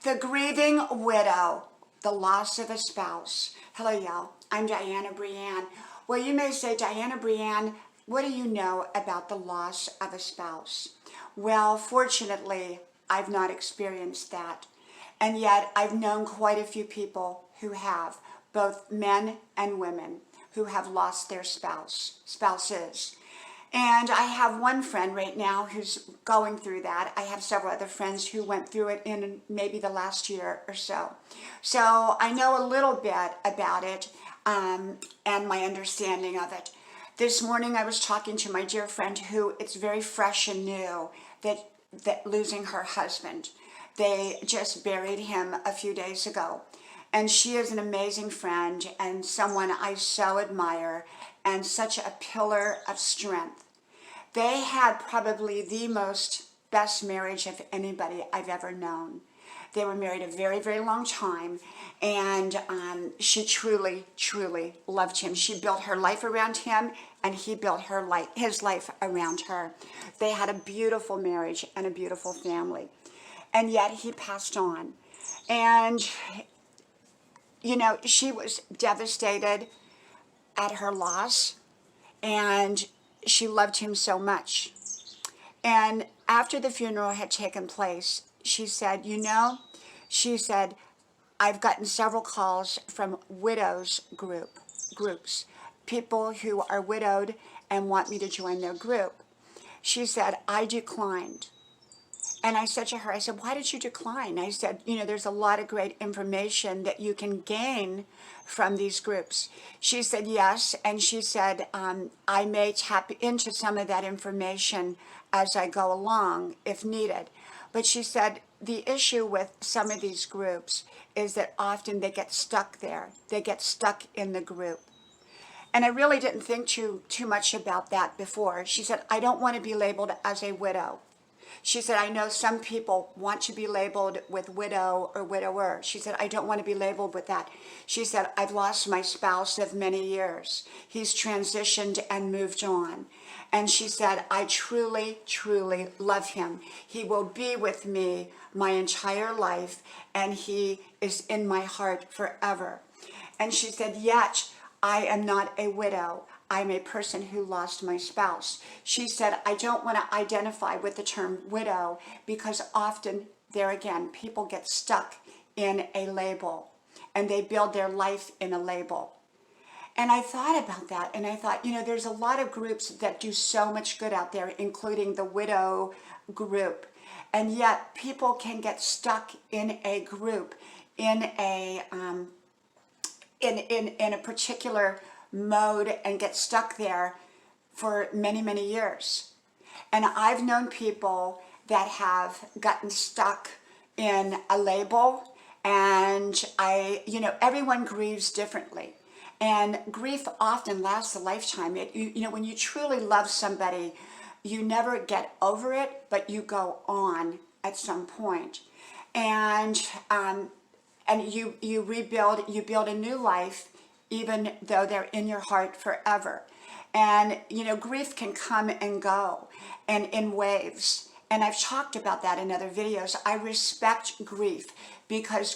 The grieving widow, the loss of a spouse. Hello, y'all. I'm Diana Brienne. Well, you may say, Diana Brienne, what do you know about the loss of a spouse? Well, fortunately, I've not experienced that. And yet, I've known quite a few people who have, both men and women, who have lost their spouses. And I have one friend right now who's going through that. I have several other friends who went through it in maybe the last year or so. So I know a little bit about it and my understanding of it. This morning I was talking to my dear friend who it's very fresh and new that losing her husband. They just buried him a few days ago. And she is an amazing friend and someone I so admire and such a pillar of strength. They had probably the best marriage of anybody I've ever known. They were married a very, very long time, and she truly, truly loved him. She built her life around him, and he built his life around her. They had a beautiful marriage and a beautiful family, and yet he passed on. And you know, she was devastated at her loss, and she loved him so much. And after the funeral had taken place, she said, she said, I've gotten several calls from groups, people who are widowed and want me to join their group. She said, I declined. And I said to her, I said, why did you decline? I said, there's a lot of great information that you can gain from these groups. She said, yes. And she said, I may tap into some of that information as I go along if needed. But she said, the issue with some of these groups is that often they get stuck there. They get stuck in the group. And I really didn't think too much about that before. She said, I don't want to be labeled as a widow. She said, I know some people want to be labeled with widow or widower. She said, I don't want to be labeled with that. She said, I've lost my spouse of many years. He's transitioned and moved on. And she said, I truly, truly love him. He will be with me my entire life, and he is in my heart forever. And she said, yet I am not a widow. I'm a person who lost my spouse. She said, I don't want to identify with the term widow because often, there again, people get stuck in a label and they build their life in a label. And I thought about that, and I thought, there's a lot of groups that do so much good out there, including the widow group. And yet people can get stuck in a group, in a particular mode, and get stuck there for many, many years. And I've known people that have gotten stuck in a label, and everyone grieves differently. And grief often lasts a lifetime. When you truly love somebody, you never get over it, but you go on at some point. And you rebuild, you build a new life, even though they're in your heart forever. And, grief can come and go and in waves. And I've talked about that in other videos. I respect grief because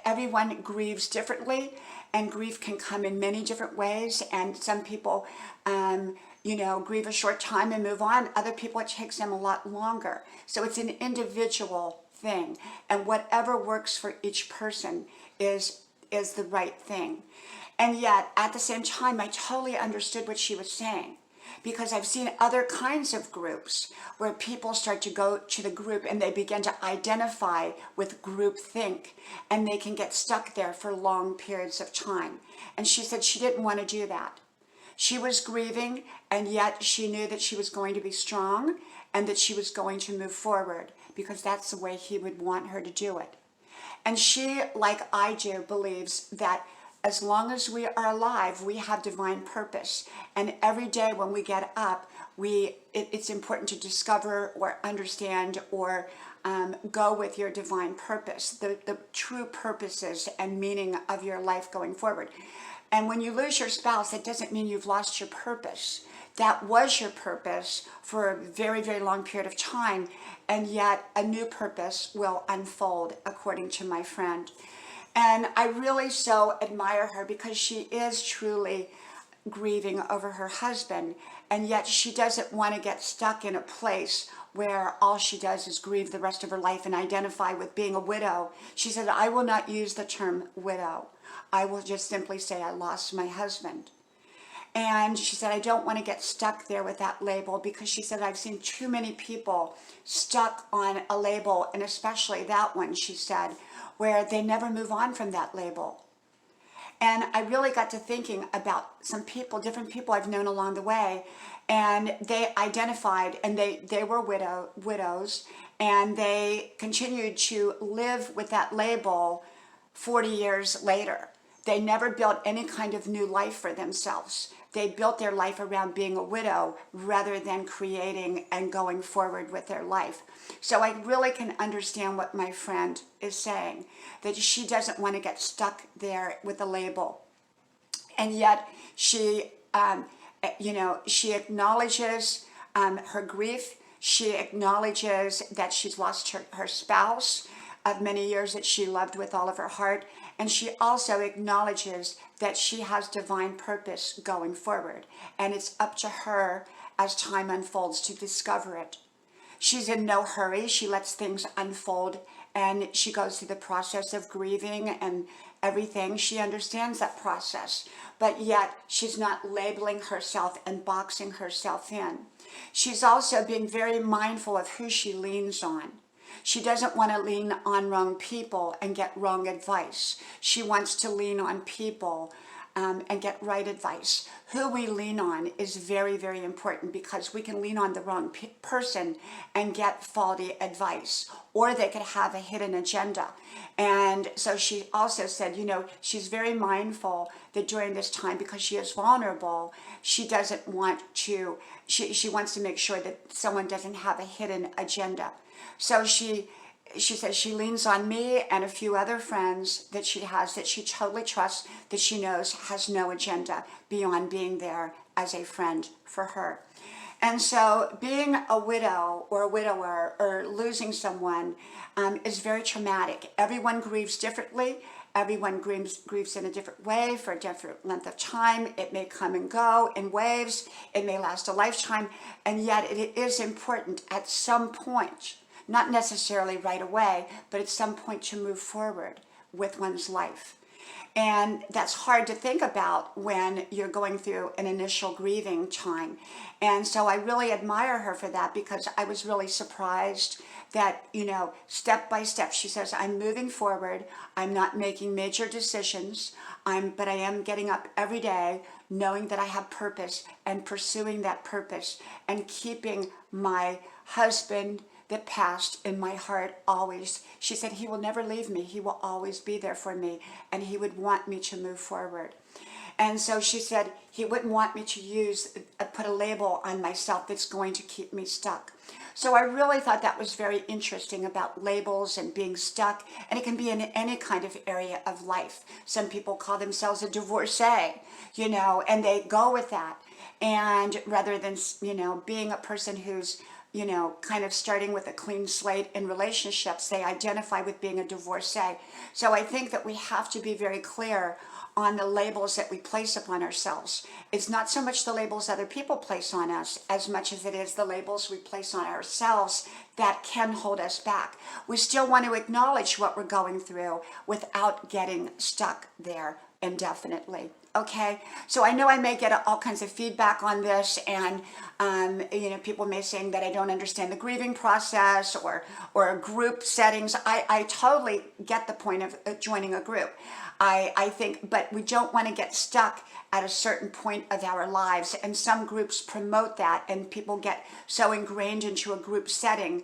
everyone grieves differently, and grief can come in many different ways. And some people, grieve a short time and move on. Other people, it takes them a lot longer. So it's an individual thing. And whatever works for each person is the right thing. And yet, at the same time, I totally understood what she was saying, because I've seen other kinds of groups where people start to go to the group and they begin to identify with groupthink, and they can get stuck there for long periods of time. And she said she didn't want to do that. She was grieving, and yet she knew that she was going to be strong and that she was going to move forward, because that's the way he would want her to do it. And she, like I do, believes that as long as we are alive, we have divine purpose. And every day when we get up, it's important to discover or understand or go with your divine purpose, the true purposes and meaning of your life going forward. And when you lose your spouse, that doesn't mean you've lost your purpose. that was your purpose for a very, very long period of time, and yet a new purpose will unfold, according to my friend. And I really so admire her because she is truly grieving over her husband, and yet she doesn't want to get stuck in a place where all she does is grieve the rest of her life and identify with being a widow. She said, I will not use the term widow. I will just simply say I lost my husband. And she said, I don't want to get stuck there with that label, because she said, I've seen too many people stuck on a label, and especially that one, she said, where they never move on from that label. And I really got to thinking about some people, different people I've known along the way, and they identified, and they were widows, and they continued to live with that label 40 years later. They never built any kind of new life for themselves. They built their life around being a widow rather than creating and going forward with their life. So I really can understand what my friend is saying, that she doesn't want to get stuck there with a label. And yet she, she acknowledges her grief. She acknowledges that she's lost her spouse of many years that she loved with all of her heart. And she also acknowledges that she has divine purpose going forward. And it's up to her as time unfolds to discover it. She's in no hurry. She lets things unfold, and she goes through the process of grieving and everything. She understands that process, but yet she's not labeling herself and boxing herself in. She's also being very mindful of who she leans on. She doesn't want to lean on wrong people and get wrong advice. She wants to lean on people and get right advice. Who we lean on is very, very important, because we can lean on the wrong person and get faulty advice, or they could have a hidden agenda. And so she also said, she's very mindful that during this time, because she is vulnerable, she doesn't want to, she wants to make sure that someone doesn't have a hidden agenda. So she says she leans on me and a few other friends that she has, that she totally trusts, that she knows has no agenda beyond being there as a friend for her. And so being a widow or a widower or losing someone is very traumatic. Everyone grieves differently. Everyone grieves in a different way for a different length of time. It may come and go in waves. It may last a lifetime. And yet it is important at some point, not necessarily right away, but at some point, to move forward with one's life. And that's hard to think about when you're going through an initial grieving time. And so I really admire her for that, because I was really surprised that, step by step, she says, I'm moving forward. I'm not making major decisions, but I am getting up every day knowing that I have purpose and pursuing that purpose and keeping my husband that passed in my heart always. She said, he will never leave me. He will always be there for me, and he would want me to move forward. And so she said, he wouldn't want me to put a label on myself that's going to keep me stuck. So I really thought that was very interesting about labels and being stuck. And it can be in any kind of area of life. Some people call themselves a divorcee, and they go with that. And rather than, being a person who's kind of starting with a clean slate in relationships, they identify with being a divorcee. So I think that we have to be very clear on the labels that we place upon ourselves. It's not so much the labels other people place on us as much as it is the labels we place on ourselves that can hold us back. We still want to acknowledge what we're going through without getting stuck there indefinitely. Okay, so I know I may get all kinds of feedback on this, and people may saying that I don't understand the grieving process or group settings. I totally get the point of joining a group. I think, but we don't want to get stuck at a certain point of our lives, and some groups promote that, and people get so ingrained into a group setting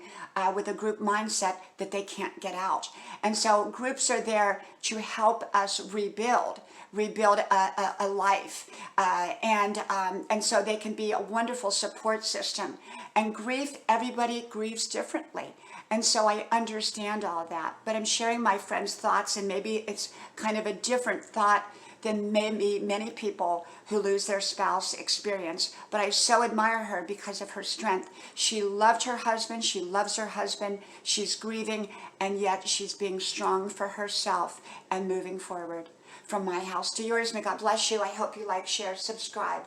with a group mindset that they can't get out. And so groups are there to help us rebuild a life, and so they can be a wonderful support system. And grief, everybody grieves differently, and so I understand all that, but I'm sharing my friend's thoughts, and maybe it's kind of a different thought than maybe many people who lose their spouse experience. But I so admire her because of her strength. She loved her husband. She loves her husband. She's grieving, and yet she's being strong for herself and moving forward. From my house to yours, may God bless you. I hope you like, share, subscribe,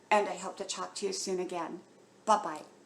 and I hope to talk to you soon again. Bye-bye.